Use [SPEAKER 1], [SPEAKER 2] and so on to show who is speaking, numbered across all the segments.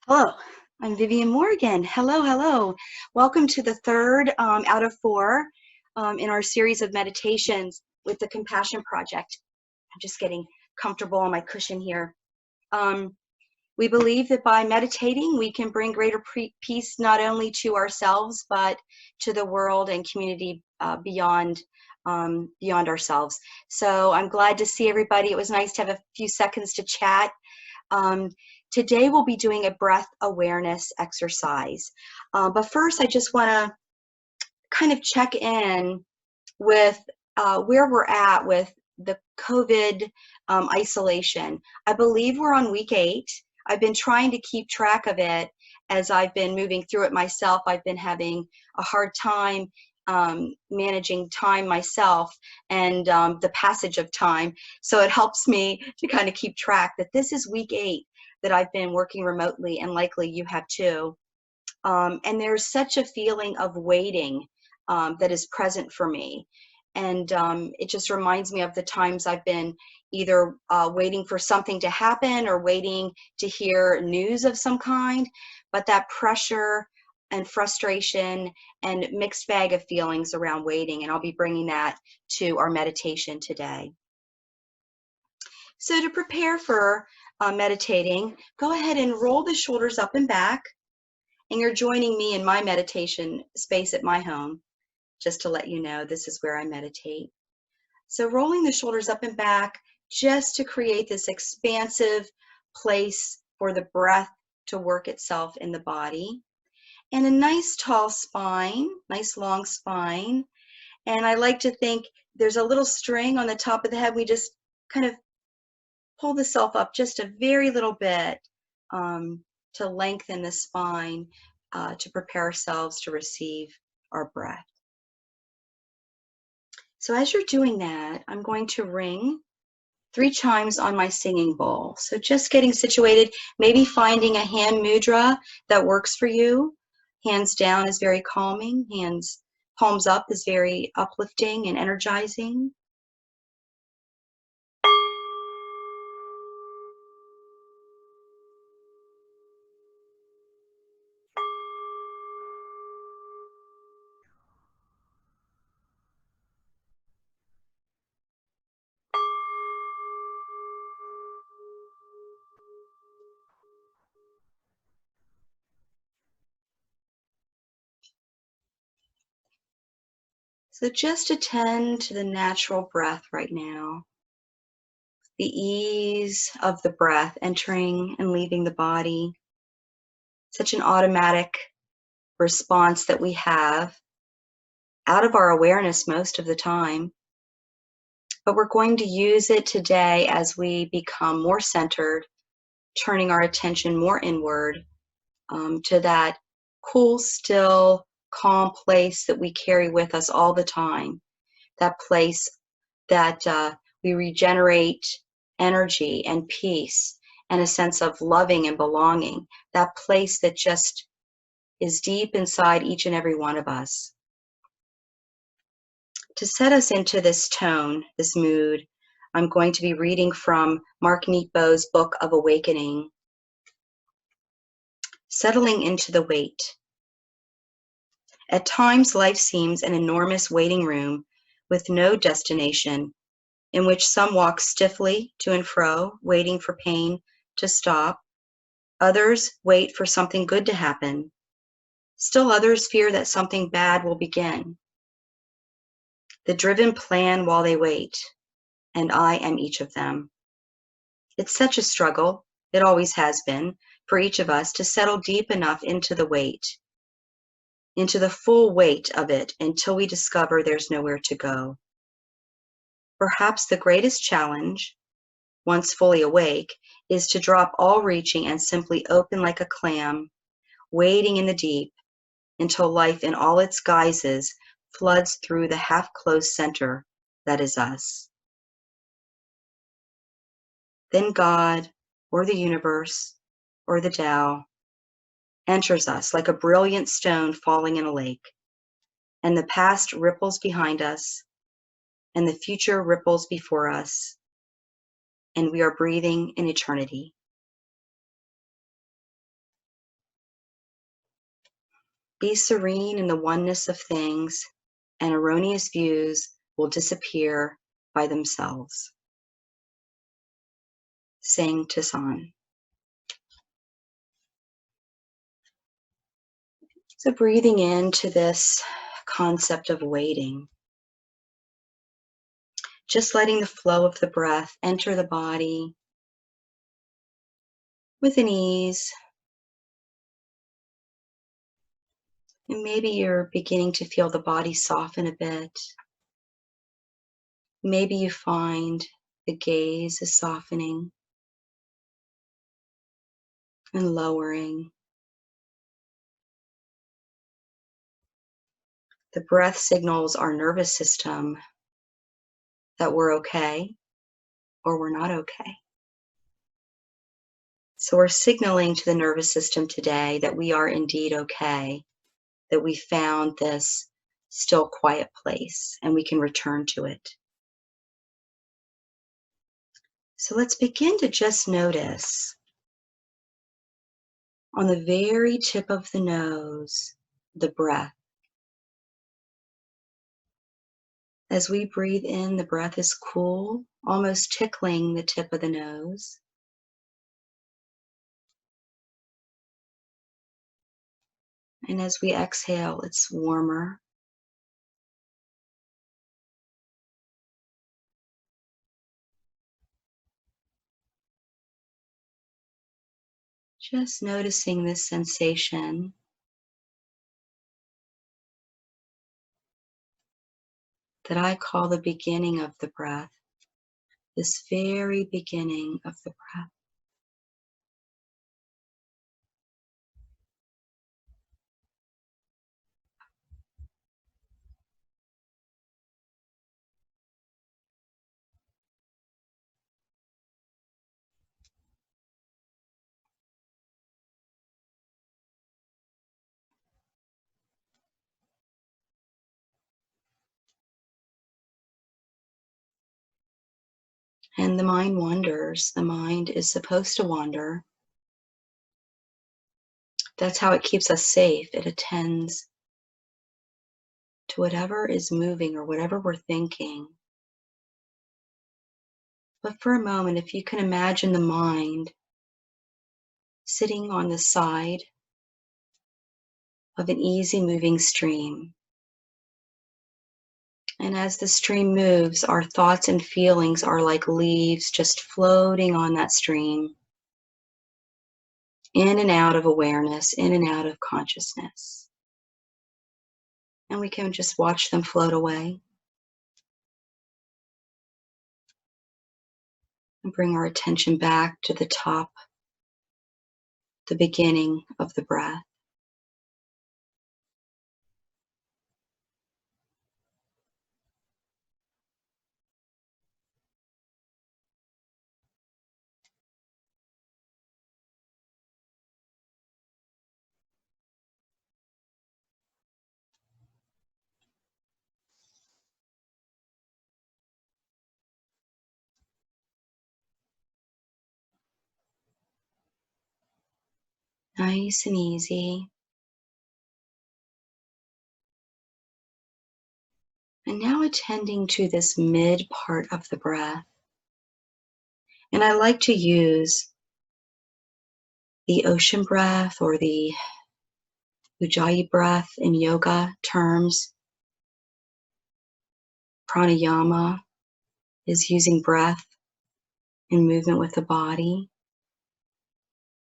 [SPEAKER 1] Hello, I'm Vivian Morgan. Hello, hello. Welcome to the third out of four in our series of meditations with the Compassion Project. I'm just getting comfortable on my cushion here. We believe that by meditating, we can bring greater peace not only to ourselves, but to the world and community beyond ourselves. So I'm glad to see everybody. It was nice to have a few seconds to chat. Today we'll be doing a breath awareness exercise. But first, I just want to kind of check in with where we're at with the COVID isolation. I believe we're on week 8. I've been trying to keep track of it as I've been moving through it myself. I've been having a hard time managing time myself and the passage of time. So it helps me to kind of keep track that this is week 8 that I've been working remotely, and likely you have too. And there's such a feeling of waiting that is present for me. And it just reminds me of the times I've been either waiting for something to happen or waiting to hear news of some kind. But that pressure and frustration and mixed bag of feelings around waiting, and I'll be bringing that to our meditation today. So to prepare for meditating, go ahead and roll the shoulders up and back, and you're joining me in my meditation space at my home. Just to let you know, this is where I meditate. So rolling the shoulders up and back just to create this expansive place for the breath to work itself in the body. And a nice tall spine, nice long spine. And I like to think there's a little string on the top of the head. We just kind of pull the self up just a very little bit to lengthen the spine to prepare ourselves to receive our breath. So as you're doing that, I'm going to ring 3 chimes on my singing bowl. So just getting situated, maybe finding a hand mudra that works for you. Hands down is very calming. Palms up is very uplifting and energizing. So just attend to the natural breath right now. The ease of the breath entering and leaving the body. Such an automatic response that we have out of our awareness most of the time. But we're going to use it today as we become more centered, turning our attention more inward to that cool, still, calm place that we carry with us all the time. That place that we regenerate energy and peace and a sense of loving and belonging. That place that just is deep inside each and every one of us. To set us into this tone, this mood, I'm going to be reading from Mark Neatbo's book of Awakening. Settling into the wait. At times, life seems an enormous waiting room with no destination, in which some walk stiffly to and fro, waiting for pain to stop. Others wait for something good to happen. Still others fear that something bad will begin. The driven plan while they wait, and I am each of them. It's such a struggle, it always has been, for each of us to settle deep enough into the wait, into the full weight of it until we discover there's nowhere to go. Perhaps the greatest challenge, once fully awake, is to drop all reaching and simply open like a clam, wading in the deep until life in all its guises floods through the half-closed center that is us. Then God, or the universe, or the Tao, enters us like a brilliant stone falling in a lake, and the past ripples behind us, and the future ripples before us, and we are breathing in eternity. Be serene in the oneness of things, and erroneous views will disappear by themselves. Sang Tasan. So breathing into this concept of waiting, just letting the flow of the breath enter the body with an ease. And maybe you're beginning to feel the body soften a bit. Maybe you find the gaze is softening and lowering. The breath signals our nervous system that we're okay or we're not okay. So we're signaling to the nervous system today that we are indeed okay, that we found this still quiet place and we can return to it. So let's begin to just notice on the very tip of the nose, the breath. As we breathe in, the breath is cool, almost tickling the tip of the nose. And as we exhale, it's warmer. Just noticing this sensation. That I call the beginning of the breath, this very beginning of the breath. And the mind wanders. The mind is supposed to wander. That's how it keeps us safe. It attends to whatever is moving or whatever we're thinking. But for a moment, if you can imagine the mind sitting on the side of an easy moving stream. And as the stream moves, our thoughts and feelings are like leaves just floating on that stream, in and out of awareness, in and out of consciousness. And we can just watch them float away. And bring our attention back to the top, the beginning of the breath. Nice and easy. And now attending to this mid part of the breath. And I like to use the ocean breath or the Ujjayi breath in yoga terms. Pranayama is using breath in movement with the body.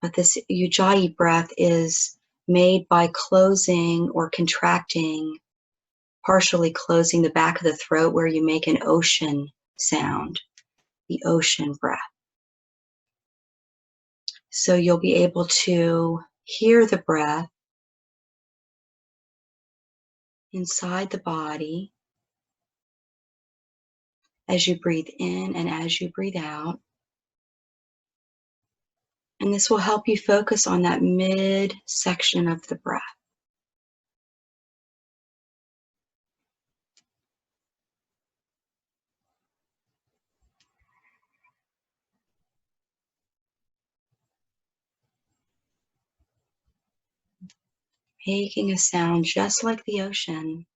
[SPEAKER 1] But this Ujjayi breath is made by closing or contracting, partially closing the back of the throat where you make an ocean sound, the ocean breath. So you'll be able to hear the breath inside the body as you breathe in and as you breathe out. And this will help you focus on that mid section of the breath. making a sound just like the ocean.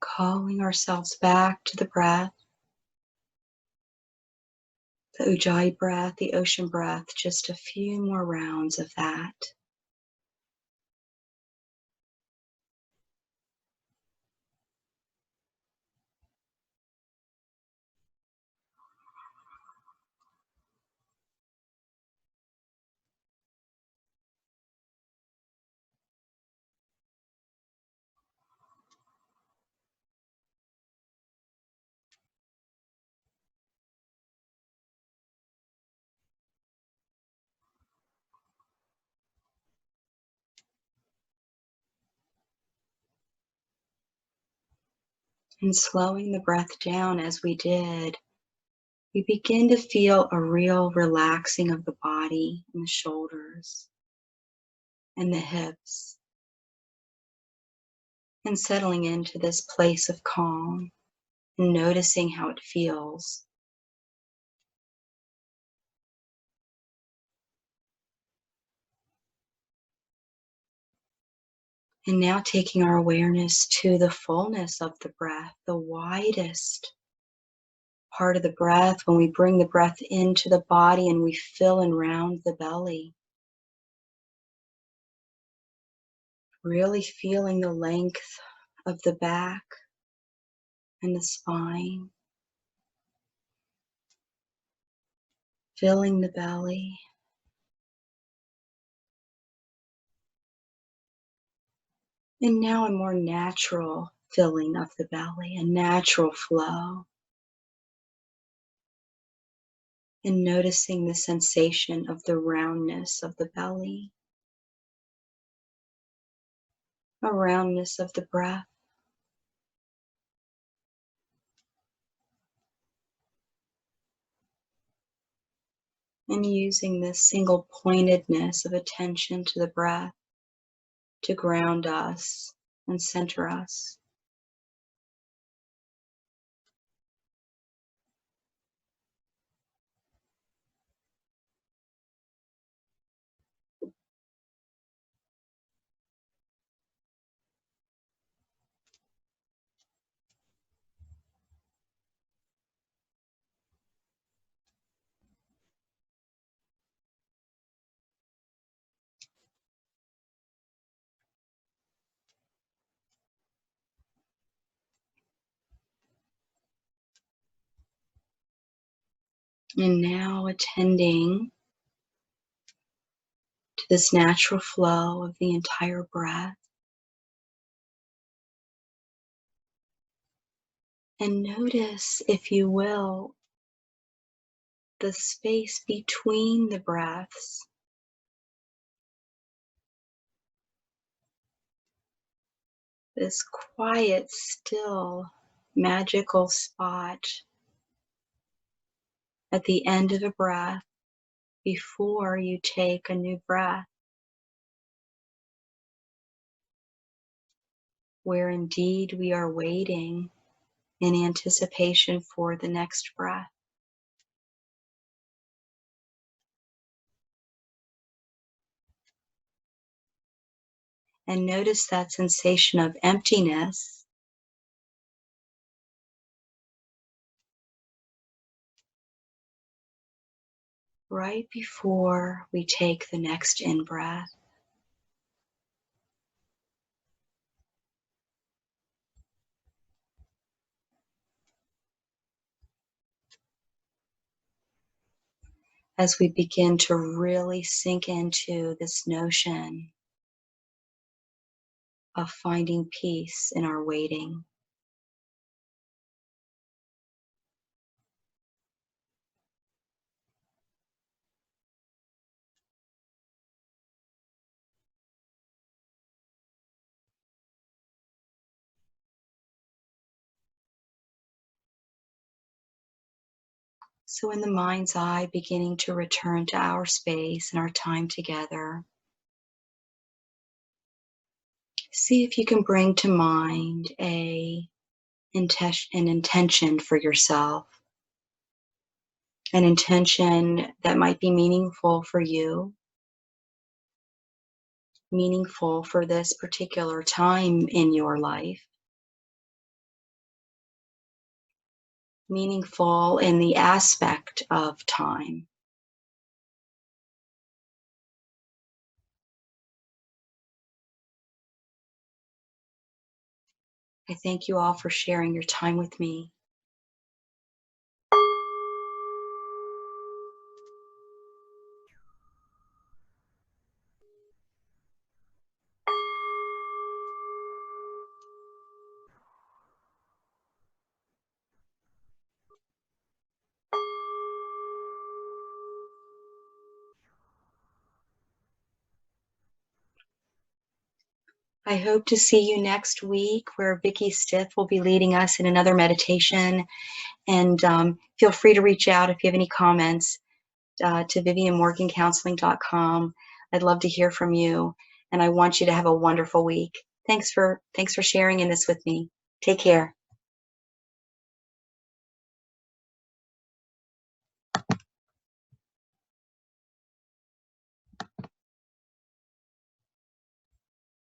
[SPEAKER 1] Calling ourselves back to the breath, the Ujjayi breath, the ocean breath, just a few more rounds of that. And slowing the breath down as we did, we begin to feel a real relaxing of the body and the shoulders and the hips, and settling into this place of calm and noticing how it feels. And now taking our awareness to the fullness of the breath, the widest part of the breath, when we bring the breath into the body and we fill and round the belly. Really feeling the length of the back and the spine. Filling the belly. And now a more natural filling of the belly, a natural flow. And noticing the sensation of the roundness of the belly, a roundness of the breath. And using this single pointedness of attention to the breath to ground us and center us. And now attending to this natural flow of the entire breath. And notice, if you will, the space between the breaths. This quiet, still, magical spot at the end of a breath before you take a new breath, where indeed we are waiting in anticipation for the next breath. And notice that sensation of emptiness right before we take the next in-breath. as we begin to really sink into this notion of finding peace in our waiting. So in the mind's eye, beginning to return to our space and our time together, see if you can bring to mind an intention for yourself, an intention that might be meaningful for you, meaningful for this particular time in your life, meaningful in the aspect of time. I thank you all for sharing your time with me. I hope to see you next week, where Vicki Stith will be leading us in another meditation. And feel free to reach out if you have any comments to vivianmorgancounseling.com. I'd love to hear from you, and I want you to have a wonderful week. Thanks for sharing in this with me. Take care.